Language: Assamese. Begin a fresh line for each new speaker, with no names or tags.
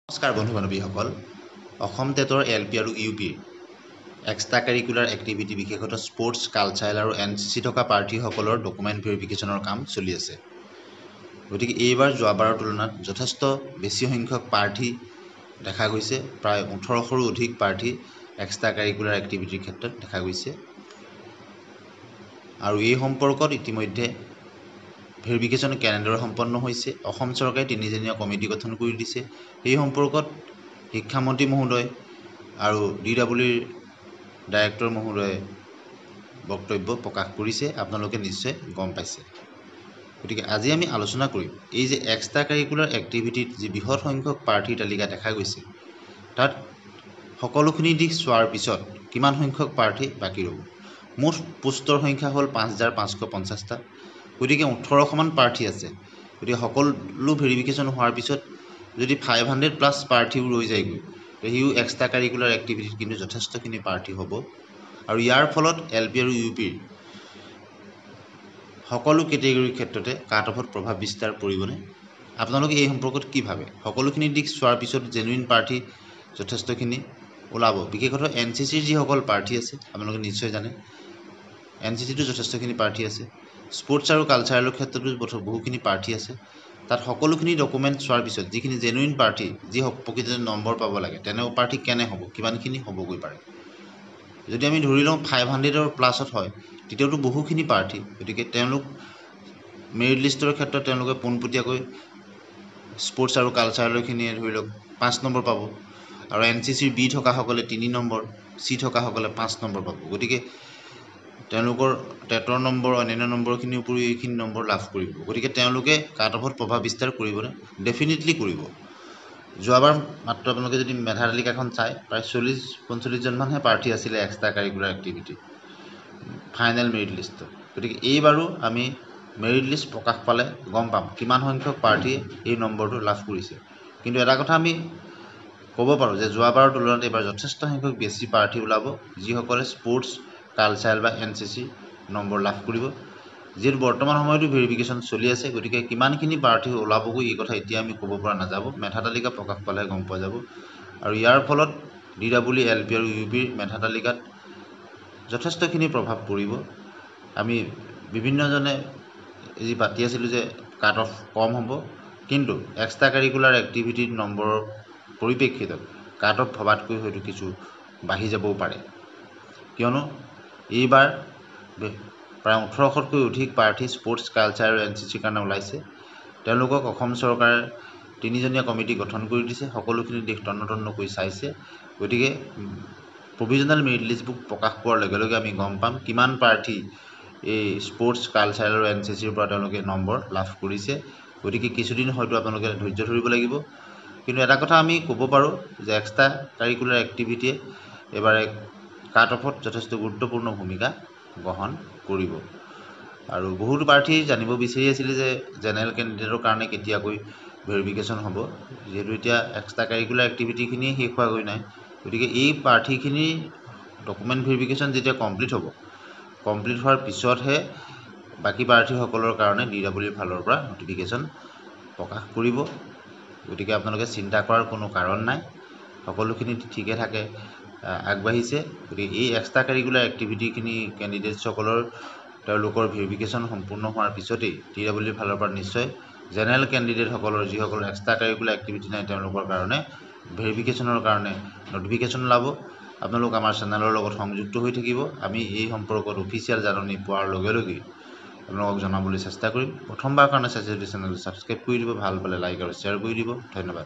নমস্কাৰ বন্ধু বান্ধৱীসকল অসম টেটৰ এল পি আৰু ইউ পিৰ এক্সট্ৰা কাৰিকুলাৰ এক্টিভিটি বিশেষতঃ স্পৰ্টছ কালচাৰেল আৰু NCC থকা প্ৰাৰ্থীসকলৰ ডকুমেণ্ট ভেৰিফিকেশ্যনৰ কাম চলি আছে। গতিকে এইবাৰ যোৱাবাৰৰ তুলনাত যথেষ্ট বেছি সংখ্যক প্ৰাৰ্থী দেখা গৈছে। প্ৰায় 1800ৰো অধিক প্ৰাৰ্থী এক্সট্ৰা কাৰিকুলাৰ এক্টিভিটিৰ ক্ষেত্ৰত দেখা গৈছে। আৰু এই সম্পৰ্কত ইতিমধ্যে ভেৰিফিকেশ্যন কেনেদৰে সম্পন্ন হৈছে, অসম চৰকাৰে 3জনীয়া কমিটি গঠন কৰি দিছে। এই সম্পৰ্কত শিক্ষামন্ত্ৰী মহোদয় আৰু DWৰ ডাইৰেক্টৰ মহোদয়ে বক্তব্য প্ৰকাশ কৰিছে, আপোনালোকে নিশ্চয় গম পাইছে। গতিকে আজি আমি আলোচনা কৰিম এই যে এক্সট্ৰা কাৰিকুলাৰ এক্টিভিটিত যি বৃহৎ সংখ্যক প্ৰাৰ্থীৰ তালিকা দেখা গৈছে, তাত সকলোখিনি দিশ চোৱাৰ পিছত কিমান সংখ্যক প্ৰাৰ্থী বাকী ৰ'ব। মুঠ পোষ্টৰ সংখ্যা হ'ল 5550টা। গতিকে 1800মান প্ৰাৰ্থী আছে। গতিকে সকলো ভেৰিফিকেশ্যন হোৱাৰ পিছত যদি 500+ প্ৰাৰ্থীও ৰৈ যায়গৈ, সিও এক্সট্ৰা কাৰিকুলাৰ এক্টিভিটিত কিন্তু যথেষ্টখিনি প্ৰাৰ্থী হ'ব। আৰু ইয়াৰ ফলত LP আৰু UP সকলো কেটেগৰীৰ ক্ষেত্ৰতে কাট অফত প্ৰভাৱ বিস্তাৰ পৰিবনে? আপোনালোকে এই সম্পৰ্কত কি ভাবে? সকলোখিনি দিশ চোৱাৰ পিছত জেনুইন প্ৰাৰ্থী যথেষ্টখিনি ওলাব। বিশেষতঃ NCCৰ যিসকল প্ৰাৰ্থী আছে আপোনালোকে নিশ্চয় জানে, NCCটো যথেষ্টখিনি প্ৰাৰ্থী আছে। স্পৰ্টছ আৰু কালচাৰেলৰ ক্ষেত্ৰতো বহুখিনি প্ৰাৰ্থী আছে। তাত সকলোখিনি ডকুমেণ্ট চোৱাৰ পিছত যিখিনি জেনুইন প্ৰাৰ্থী, যি প্ৰকৃততে নম্বৰ পাব লাগে, তেনে প্ৰাৰ্থী কেনে হ'ব, কিমানখিনি হ'বগৈ পাৰে। যদি আমি ধৰি লওঁ 500+ হয়, তেতিয়াওতো বহুখিনি প্ৰাৰ্থী। গতিকে তেওঁলোক মেৰিট লিষ্টৰ ক্ষেত্ৰত তেওঁলোকে পোনপটীয়াকৈ স্পৰ্টছ আৰু কালচাৰেলৰখিনিয়ে ধৰি লওক 5 নম্বৰ পাব, আৰু NCCৰ B থকাসকলে 3 নম্বৰ, C থকাসকলে 5 নম্বৰ পাব। গতিকে তেওঁলোকৰ টেটৰ নম্বৰ, অন্যান্য নম্বৰখিনিৰ উপৰিও এইখিনি নম্বৰ লাভ কৰিব। গতিকে তেওঁলোকে কাট অফত প্ৰভাৱ বিস্তাৰ কৰিবনে? ডেফিনেটলি কৰিব। যোৱাবাৰ মাত্ৰ আপোনালোকে যদি মেধা তালিকাখন চায়, প্ৰায় 40-45জনমানহে প্ৰাৰ্থী আছিলে extra curricular activity final merit লিষ্টত। গতিকে এইবাৰো আমি মেৰিট লিষ্ট প্ৰকাশ পালে গম পাম কিমান সংখ্যক প্ৰাৰ্থীয়ে এই নম্বৰটো লাভ কৰিছে। কিন্তু এটা কথা আমি ক'ব পাৰোঁ যে যোৱাবাৰৰ তুলনাত এইবাৰ যথেষ্ট সংখ্যক বেছি প্ৰাৰ্থী ওলাব, যিসকলে স্পৰ্টছ কালচাৰেল বা NCC নম্বৰ লাভ কৰিব। যিহেতু বৰ্তমান সময়তো ভেৰিফিকেশ্যন চলি আছে, গতিকে কিমানখিনি প্ৰাৰ্থী ওলাবগৈ এই কথা এতিয়া আমি ক'ব পৰা নাযাব। মেধা তালিকা প্ৰকাশ পালেহে গম পোৱা যাব। আৰু ইয়াৰ ফলত DW, LP আৰু UPৰ মেধা তালিকাত যথেষ্টখিনি প্ৰভাৱ পৰিব। আমি বিভিন্নজনে যি পাতি আছিলোঁ যে কাট অফ কম হ'ব, কিন্তু এক্সট্ৰা কাৰিকুলাৰ এক্টিভিটিৰ নম্বৰৰ পৰিপ্ৰেক্ষিতত কাট অফ ভবাতকৈ হয়তো কিছু বাঢ়ি যাবও পাৰে। কিয়নো এইবাৰ প্ৰায় 1800তকৈ অধিক প্ৰাৰ্থী স্পৰ্টছ কালচাৰ আৰু NCCৰ কাৰণে ওলাইছে। তেওঁলোকক অসম চৰকাৰে 3জনীয়া কমিটি গঠন কৰি দিছে, সকলোখিনি দিশ তন্ন কৰি চাইছে। গতিকে প্ৰভিজনেল মেৰিট লিষ্টবোৰ প্ৰকাশ পোৱাৰ লগে লগে আমি গম পাম কিমান প্ৰাৰ্থী এই স্পৰ্টছ কালচাৰেল আৰু NCCৰ পৰা তেওঁলোকে নম্বৰ লাভ কৰিছে। গতিকে কিছুদিন হয়তো আপোনালোকে ধৈৰ্য ধৰিব লাগিব। কিন্তু এটা কথা আমি ক'ব পাৰোঁ যে এক্সট্ৰা কাৰিকুলাৰ এক্টিভিটিয়ে এবাৰ কাট অফত যথেষ্ট গুৰুত্বপূৰ্ণ ভূমিকা গ্ৰহণ কৰিব। আৰু বহুতো প্ৰাৰ্থী জানিব বিচাৰি আছিলে যে জেনেৰেল কেণ্ডিডেটৰ কাৰণে কেতিয়াকৈ ভেৰিফিকেশ্যন হ'ব, যিহেতু এতিয়া এক্সট্ৰা কাৰিকুলাৰ এক্টিভিটিখিনিয়ে শেষ হোৱাগৈ নাই। গতিকে এই প্ৰাৰ্থীখিনি ডকুমেণ্ট ভেৰিফিকেশ্যন যেতিয়া কমপ্লিট হ'ব, কমপ্লিট হোৱাৰ পিছতহে বাকী প্ৰাৰ্থীসকলৰ কাৰণে DWৰ ফালৰ পৰা নটিফিকেশ্যন প্ৰকাশ কৰিব। গতিকে আপোনালোকে চিন্তা কৰাৰ কোনো কাৰণ নাই, সকলোখিনি ঠিকে থাকে আগবাঢ়িছে। গতিকে এই এক্সট্ৰা কাৰিকুলাৰ এক্টিভিটিখিনি কেণ্ডিডেটসকলৰ তেওঁলোকৰ ভেৰিফিকেশ্যন সম্পূৰ্ণ হোৱাৰ পিছতেই DWৰ ফালৰ পৰা নিশ্চয় জেনেৰেল কেণ্ডিডেটসকলৰ যিসকলৰ এক্সট্ৰা কাৰিকুলাৰ এক্টিভিটি নাই তেওঁলোকৰ কাৰণে ভেৰিফিকেশ্যনৰ কাৰণে নটিফিকেশ্যন ওলাব। আপোনালোক আমাৰ চেনেলৰ লগত সংযুক্ত হৈ থাকিব। আমি এই সম্পৰ্কত অফিচিয়েল জাননী পোৱাৰ লগে লগেই আপোনালোকক জনাবলৈ চেষ্টা কৰিম। প্ৰথমবাৰৰ কাৰণে চাইছে যদি চেনেলটো ছাবস্ক্ৰাইব কৰি দিব, ভাল পালে লাইক আৰু শ্বেয়াৰ কৰি দিব। ধন্যবাদ।